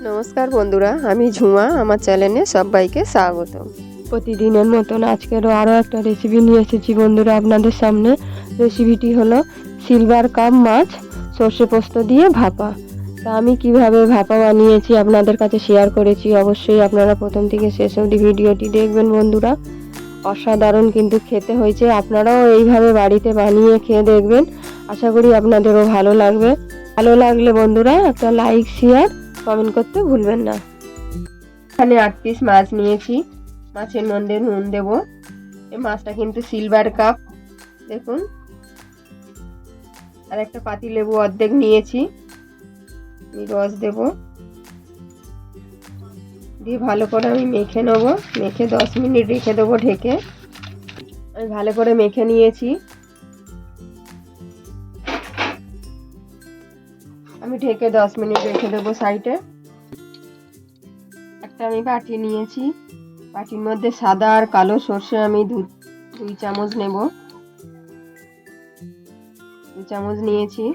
নমস্কার বন্ধুরা, আমি ঝুমা। আমার চ্যানেলে সবাইকে স্বাগত। প্রতিদিনের মতন আজকেরও আরও একটা রেসিপি নিয়ে এসেছি বন্ধুরা আপনাদের সামনে। রেসিপিটি হলো সিলভার কাপ মাছ সর্ষে পোস্ত দিয়ে ভাপা। তা আমি কিভাবে ভাপা বানিয়েছি আপনাদের কাছে শেয়ার করেছি। অবশ্যই আপনারা প্রথম থেকে শেষ অবধি ভিডিওটি দেখবেন বন্ধুরা। অসাধারণ কিন্তু খেতে হয়েছে। আপনারাও এইভাবে বাড়িতে বানিয়ে খেয়ে দেখবেন। আশা করি আপনাদেরও ভালো লাগবে। ভালো লাগলে বন্ধুরা একটা লাইক, শেয়ার, কমেন্ট করতে ভুলবেন না। এখানে 8 পিস মাছ নিয়েছি। মাছের মধ্যে নুন দেব। এই মাছটা কিন্তু সিলভার কাপ, দেখুন। আর একটা পাতি লেবু অর্ধেক নিয়েছি, আমি রস দেব। দিয়ে ভালো করে আমি মেখে নেব। মেখে 10 মিনিট রেখে দেবো ঢেকে। আমি ভালো করে মেখে নিয়েছি। আমি ঢেকে 10 মিনিট রেখে দেবো সাইডে। একটা আমি বাটি নিয়েছি। বাটির মধ্যে সাদা আর কালো সর্ষে আমি 2 চামচ নেব। 2 চামচ নিয়েছি।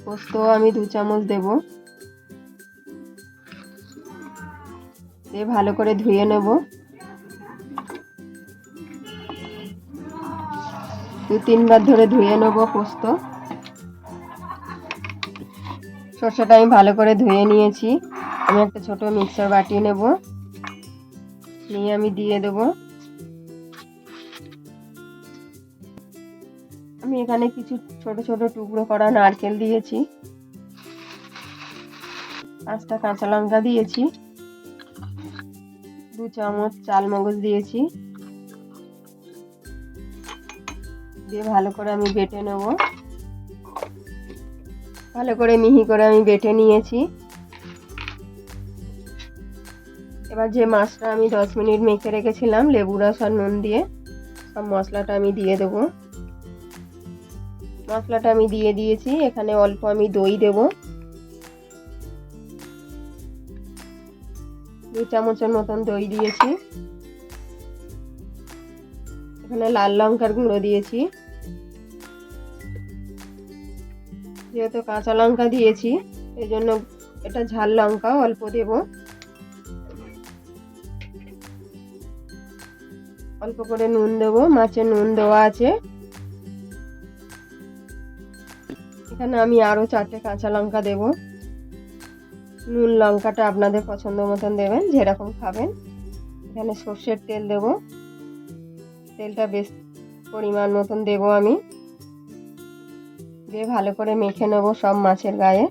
পোস্ত আমি 2 চামচ দেব। দিয়ে ভালো করে ধুয়ে নেব। 2-3 বার ধরে ধুয়ে নেব পোস্ত। সর্ষেটা আমি ভালো করে ধুয়ে নিয়েছি। আমি একটা ছোট মিক্সার বাটি নেব, নিয়ে আমি দিয়ে দেব। আমি এখানে কিছু ছোট ছোট টুকরো করা নারকেল দিয়েছি। 5টা কাঁচা লঙ্কা দিয়েছি। 2 চামচ চালমগজ দিয়েছি। দিয়ে ভালো করে আমি বেটে নেব। ভালো করে মিহি করে আমি বেটে নিয়েছি। এবার যে মাছটা আমি 10 মিনিট মেখে রেখেছিলাম লেবু রস আর নুন দিয়ে, সব মশলাটা আমি দিয়ে দেব। মশলাটা আমি দিয়ে দিয়েছি। এখানে অল্প আমি দই দেব। 2 চামচের মতন দই দিয়েছি। এখানে লাল লঙ্কার গুঁড়ো দিয়েছি। যেহেতু কাঁচা লঙ্কা দিয়েছি এই জন্য এটা ঝাল লঙ্কা অল্প দেব। অল্প করে নুন দেব, মাছে নুন দেওয়া আছে। এখানে আমি আরো 4টে কাঁচা লঙ্কা দেব। নুন লঙ্কাটা আপনাদের পছন্দ মতন দেবেন, যেরকম খাবেন। এখানে সর্ষের তেল দেব। তেলটা বেশ পরিমাণ মতন দেব আমি। দিয়ে ভালো করে মেখে নেব সব মাছের গায়ে।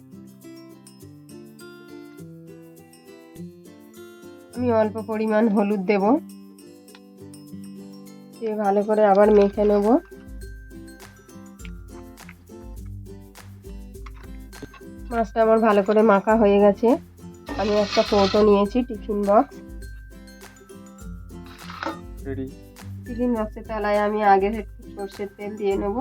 আমি অল্প পরিমাণ হলুদ দেব। দিয়ে ভালো করে আবার মেখে নেব। মাছটা আমার ভালো করে মাখা হয়ে গেছে। আমি একটা কৌটো নিয়েছি, টিফিন বক্স। টিফিন বক্সের তলায় আমি আগে একটু সর্ষের তেল দিয়ে নেব।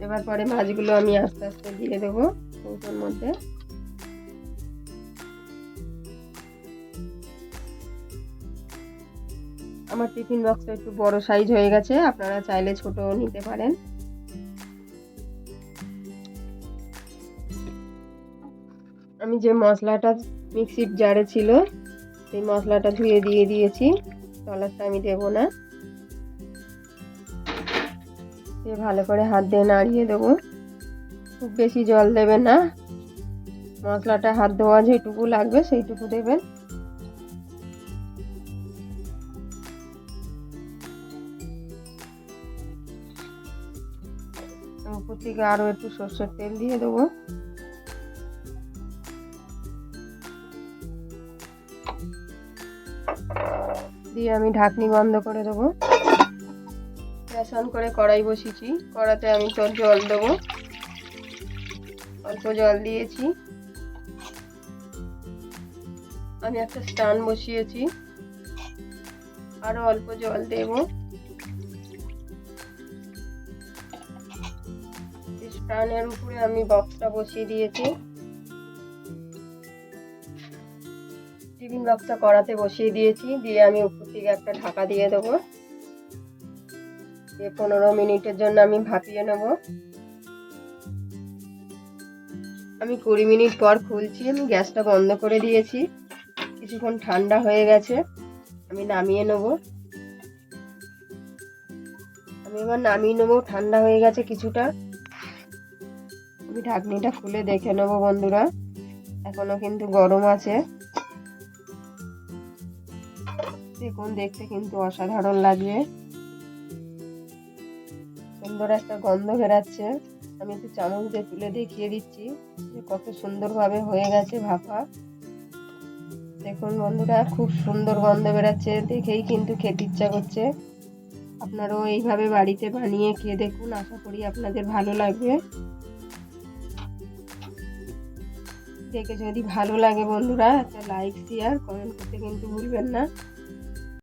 এবার পরে মাছগুলো আমি আস্তে আস্তে দিয়ে দেবো কৌটোর মধ্যে। আমার টিফিন বক্সটা একটু বড় সাইজ হয়ে গেছে, আপনারা চাইলে ছোটও নিতে পারেন। আমি যে মশলাটা মিক্সির জারে ছিল সেই মশলাটা ধুয়ে দিয়ে দিয়েছি। তলারটা আমি দেব না। দিয়ে ভালো করে হাত দিয়ে নাড়িয়ে দেবো। খুব বেশি জল দেবেন না। মশলাটা হাত ধোয়া যেটুকু লাগবে সেইটুকু দেবেন। উপর থেকে আরো একটু সর্ষের তেল দিয়ে দেবো। দিয়ে আমি ঢাকনি বন্ধ করে দেবো। গ্যাস অন করে কড়াই বসিয়েছি। কড়াতে আমি জল দেবো। অল্প জল দিয়েছি। আমি একটা স্ট্যান্ড বসিয়েছি, আরো অল্প জল দেব। স্ট্যান্ডের উপরে আমি বক্সটা বসিয়ে দিয়েছি। টিফিন বক্সটা কড়াতে বসিয়ে দিয়েছি। দিয়ে আমি উপর থেকে একটা ঢাকা দিয়ে দেবো। দিয়ে 15 মিনিটের জন্য আমি ভাপিয়ে নেব। আমি 20 মিনিট পর খুলছি। আমি গ্যাসটা বন্ধ করে দিয়েছি, কিছুক্ষণ ঠান্ডা হয়ে গেছে। আমি নামিয়ে নেব। ঠান্ডা হয়ে গেছে কিছুটা। আমি ঢাকনিটা খুলে দেখে নেব বন্ধুরা, এখনো কিন্তু গরম আছে। দেখুন, দেখতে কিন্তু অসাধারণ লাগবে, সুন্দর একটা গন্ধ বেরাচ্ছে। আমি একটু চামচ দিয়ে তুলে দেখিয়ে দিচ্ছি যে কত সুন্দরভাবে হয়ে গেছে ভাপা। দেখুন বন্ধুরা, খুব সুন্দর গন্ধ বেরাচ্ছে, দেখেই কিন্তু খেতে ইচ্ছা করছে। আপনারাও এইভাবে বাড়িতে বানিয়ে খেয়ে দেখুন, আশা করি আপনাদের ভালো লাগবে। দেখে যদি ভালো লাগে বন্ধুরা, একটা লাইক শেয়ার কমেন্ট করতে কিন্তু ভুলবেন না।